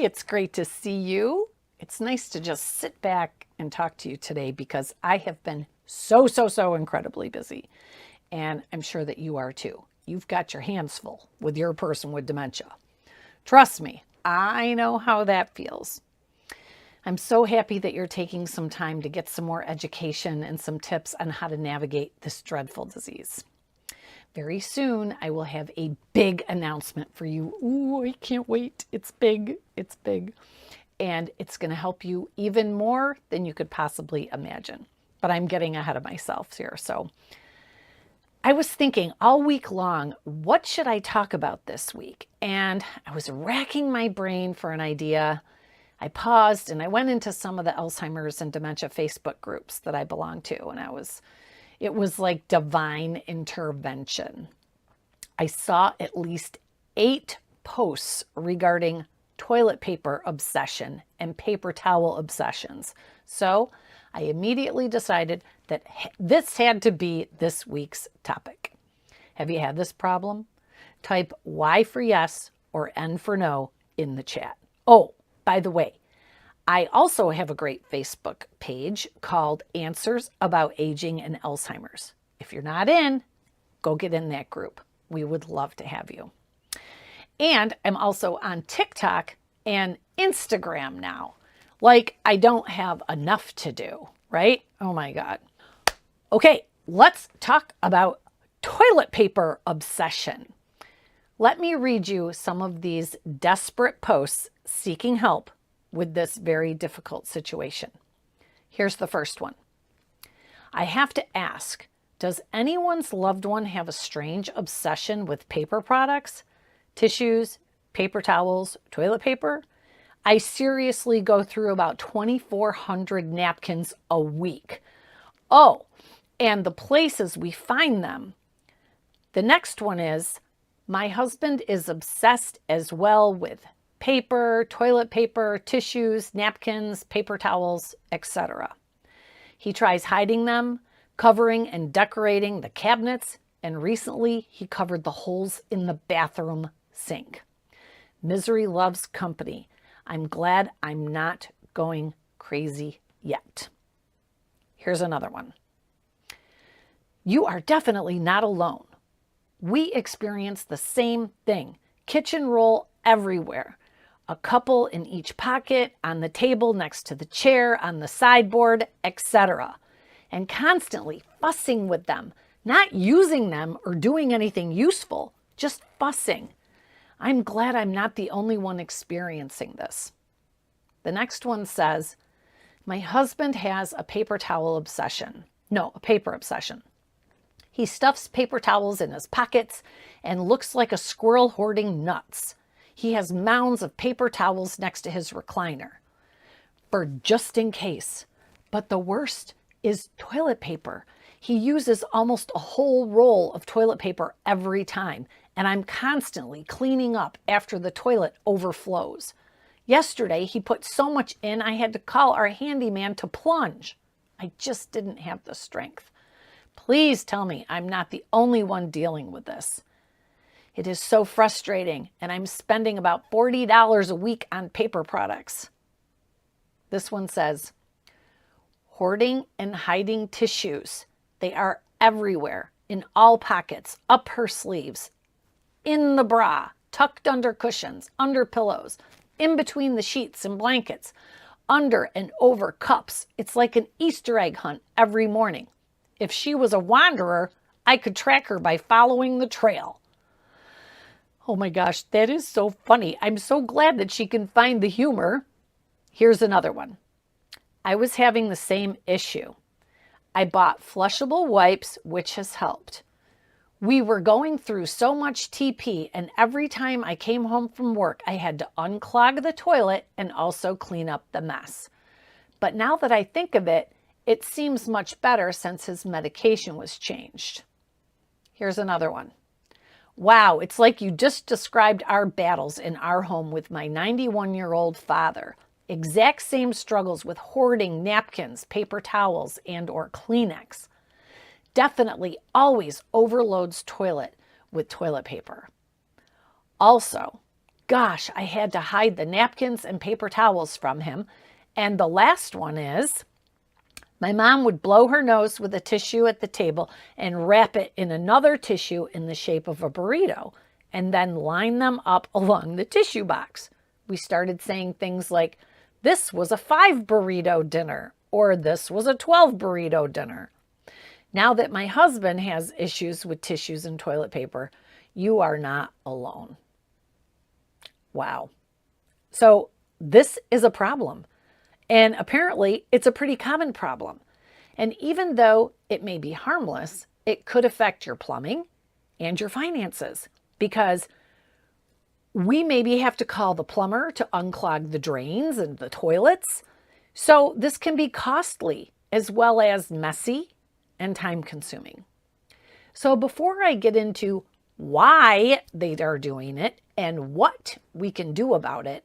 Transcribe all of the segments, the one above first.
It's great to see you. It's nice to just sit back and talk to you today because I have been so incredibly busy. And I'm sure that you are too. You've got your hands full with your person with dementia. Trust me, I know how that feels. I'm so happy that you're taking some time to get some more education and some tips on how to navigate this dreadful disease. Very soon, I will have a big announcement for you. Ooh, I can't wait. It's big. It's big. And it's going to help you even more than you could possibly imagine. But I'm getting ahead of myself here. So I was thinking all week long, what should I talk about this week? And I was racking my brain for an idea. I paused and I went into some of the Alzheimer's and dementia Facebook groups that I belong to. And it was like divine intervention. I saw at least 8 posts regarding toilet paper obsession and paper towel obsessions. So I immediately decided that this had to be this week's topic. Have you had this problem? Type Y for yes or N for no in the chat. Oh, by the way, I also have a great Facebook page called Answers About Aging and Alzheimer's. If you're not in, go get in that group. We would love to have you. And I'm also on TikTok and Instagram now. Like I don't have enough to do, right? Oh my God. Okay, let's talk about toilet paper obsession. Let me read you some of these desperate posts seeking help with this very difficult situation. Here's the first one. I have to ask, does anyone's loved one have a strange obsession with paper products, tissues, paper towels, toilet paper? I seriously go through about 2,400 napkins a week. Oh, and the places we find them. The next one is, my husband is obsessed as well with paper, toilet paper, tissues, napkins, paper towels, etc. He tries hiding them, covering and decorating the cabinets, and recently he covered the holes in the bathroom sink. Misery loves company. I'm glad I'm not going crazy yet. Here's another one. You are definitely not alone. We experience the same thing. Kitchen roll everywhere. A couple in each pocket, on the table next to the chair, on the sideboard, etc. And constantly fussing with them, not using them or doing anything useful, just fussing. I'm glad I'm not the only one experiencing this. The next one says, my husband has a paper towel obsession. No, a paper obsession. He stuffs paper towels in his pockets and looks like a squirrel hoarding nuts. He has mounds of paper towels next to his recliner for just in case. But the worst is toilet paper. He uses almost a whole roll of toilet paper every time, and I'm constantly cleaning up after the toilet overflows. Yesterday, he put so much in, I had to call our handyman to plunge. I just didn't have the strength. Please tell me I'm not the only one dealing with this. It is so frustrating, and I'm spending about $40 a week on paper products. This one says, hoarding and hiding tissues. They are everywhere, in all pockets, up her sleeves, in the bra, tucked under cushions, under pillows, in between the sheets and blankets, under and over cups. It's like an Easter egg hunt every morning. If she was a wanderer, I could track her by following the trail. Oh my gosh, that is so funny. I'm so glad that she can find the humor. Here's another one. I was having the same issue. I bought flushable wipes, which has helped. We were going through so much TP, and every time I came home from work, I had to unclog the toilet and also clean up the mess. But now that I think of it, it seems much better since his medication was changed. Here's another one. Wow, it's like you just described our battles in our home with my 91-year-old father. Exact same struggles with hoarding napkins, paper towels, and or Kleenex. Definitely always overloads toilet with toilet paper. Also, gosh, I had to hide the napkins and paper towels from him. And the last one is, my mom would blow her nose with a tissue at the table and wrap it in another tissue in the shape of a burrito and then line them up along the tissue box. We started saying things like, this was a 5 burrito dinner, or this was a 12 burrito dinner. Now that my husband has issues with tissues and toilet paper, you are not alone. Wow. So this is a problem. And apparently it's a pretty common problem. And even though it may be harmless, it could affect your plumbing and your finances, because we maybe have to call the plumber to unclog the drains and the toilets. So this can be costly as well as messy and time consuming. So before I get into why they are doing it and what we can do about it,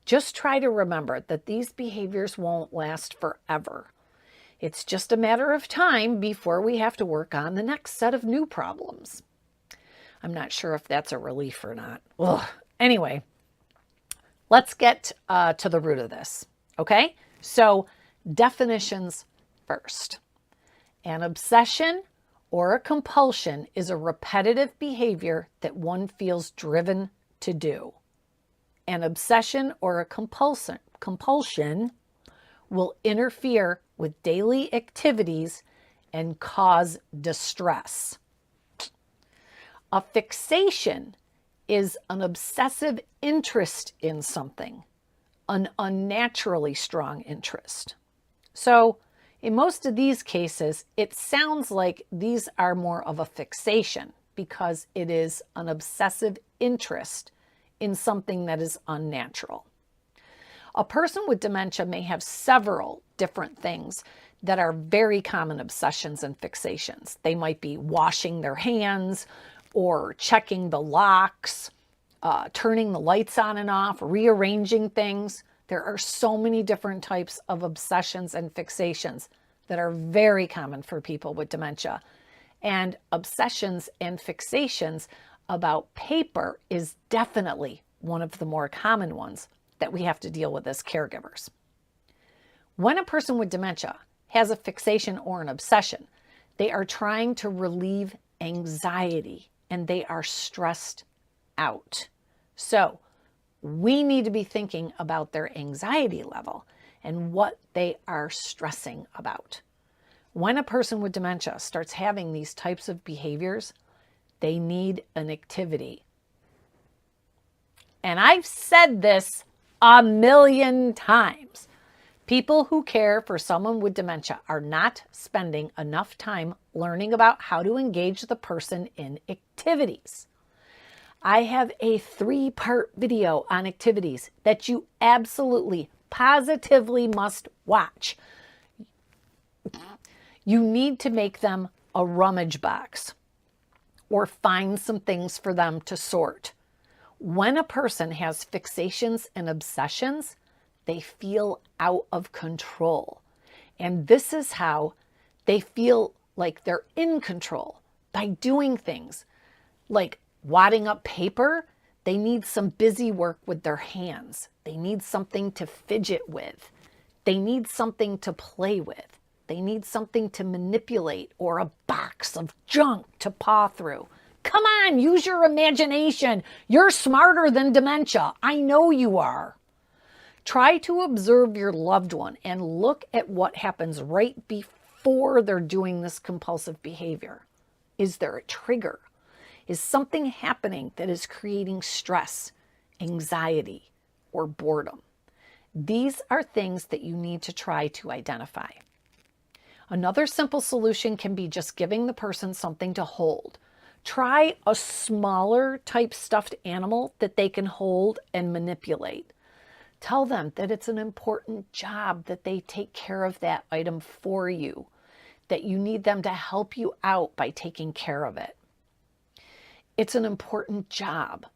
just try to remember that these behaviors won't last forever. It's just a matter of time before we have to work on the next set of new problems. I'm not sure if that's a relief or not. Ugh. Anyway, let's get to the root of this, okay? So definitions first. An obsession or a compulsion is a repetitive behavior that one feels driven to do. An obsession or a compulsion will interfere with daily activities and cause distress. A fixation is an obsessive interest in something, an unnaturally strong interest. So in most of these cases, it sounds like these are more of a fixation because it is an obsessive interest in something that is unnatural. A person with dementia may have several different things that are very common obsessions and fixations. They might be washing their hands or checking the locks, turning the lights on and off, rearranging things. There are so many different types of obsessions and fixations that are very common for people with dementia. And obsessions and fixations about paper is definitely one of the more common ones that we have to deal with as caregivers. When a person with dementia has a fixation or an obsession, they are trying to relieve anxiety and they are stressed out. So we need to be thinking about their anxiety level and what they are stressing about. When a person with dementia starts having these types of behaviors, they need an activity. And I've said this a million times. People who care for someone with dementia are not spending enough time learning about how to engage the person in activities. I have a 3-part video on activities that you absolutely, positively must watch. You need to make them a rummage box or find some things for them to sort. When a person has fixations and obsessions, they feel out of control. And this is how they feel like they're in control, by doing things like wadding up paper. They need some busy work with their hands. They need something to fidget with. They need something to play with. They need something to manipulate or a box of junk to paw through. Come on, use your imagination. You're smarter than dementia. I know you are. Try to observe your loved one and look at what happens right before they're doing this compulsive behavior. Is there a trigger? Is something happening that is creating stress, anxiety, or boredom? These are things that you need to try to identify. Another simple solution can be just giving the person something to hold. Try a smaller type stuffed animal that they can hold and manipulate. Tell them that it's an important job that they take care of that item for you, that you need them to help you out by taking care of it. It's an important job.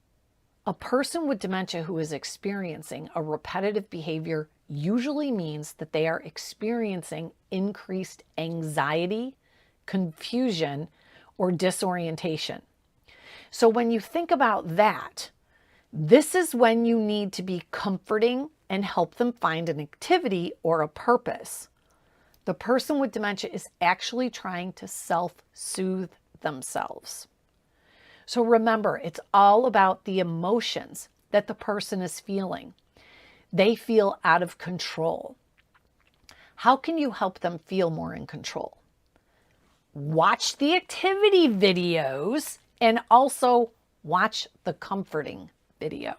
A person with dementia who is experiencing a repetitive behavior usually means that they are experiencing increased anxiety, confusion, or disorientation. So when you think about that, This is when you need to be comforting and help them find an activity or a purpose. The person with dementia is actually trying to self-soothe themselves. So remember, it's all about the emotions that the person is feeling. They feel out of control. How can you help them feel more in control? Watch the activity videos and also watch the comforting video.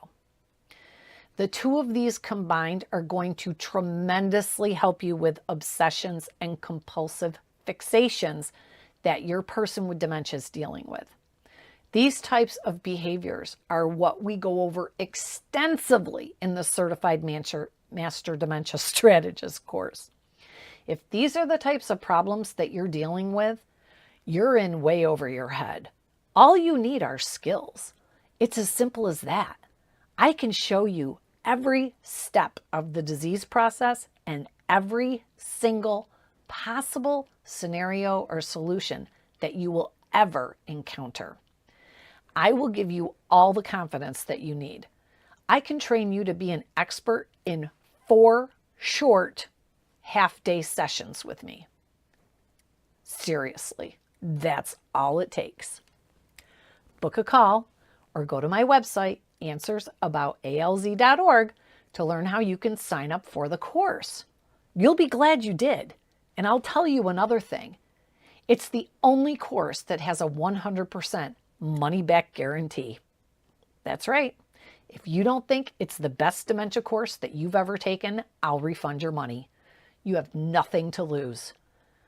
The two of these combined are going to tremendously help you with obsessions and compulsive fixations that your person with dementia is dealing with. These types of behaviors are what we go over extensively in the Certified Master Dementia Strategist course. If these are the types of problems that you're dealing with, you're in way over your head. All you need are skills. It's as simple as that. I can show you every step of the disease process and every single possible scenario or solution that you will ever encounter. I will give you all the confidence that you need. I can train you to be an expert in 4 short half-day sessions with me. Seriously, that's all it takes. Book a call or go to my website, answersaboutalz.org, to learn how you can sign up for the course. You'll be glad you did. And I'll tell you another thing. It's the only course that has a 100% money-back guarantee. That's right. If you don't think it's the best dementia course that you've ever taken, I'll refund your money. You have nothing to lose.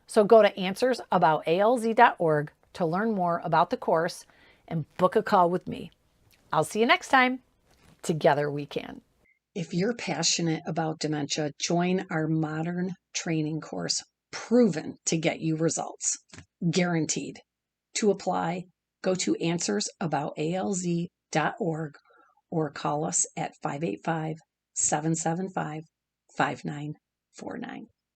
So go to answersaboutalz.org to learn more about the course and book a call with me. I'll see you next time. Together we can. If you're passionate about dementia, join our modern training course, proven to get you results. Guaranteed. To apply, go to answersaboutalz.org or call us at 585-775-5949.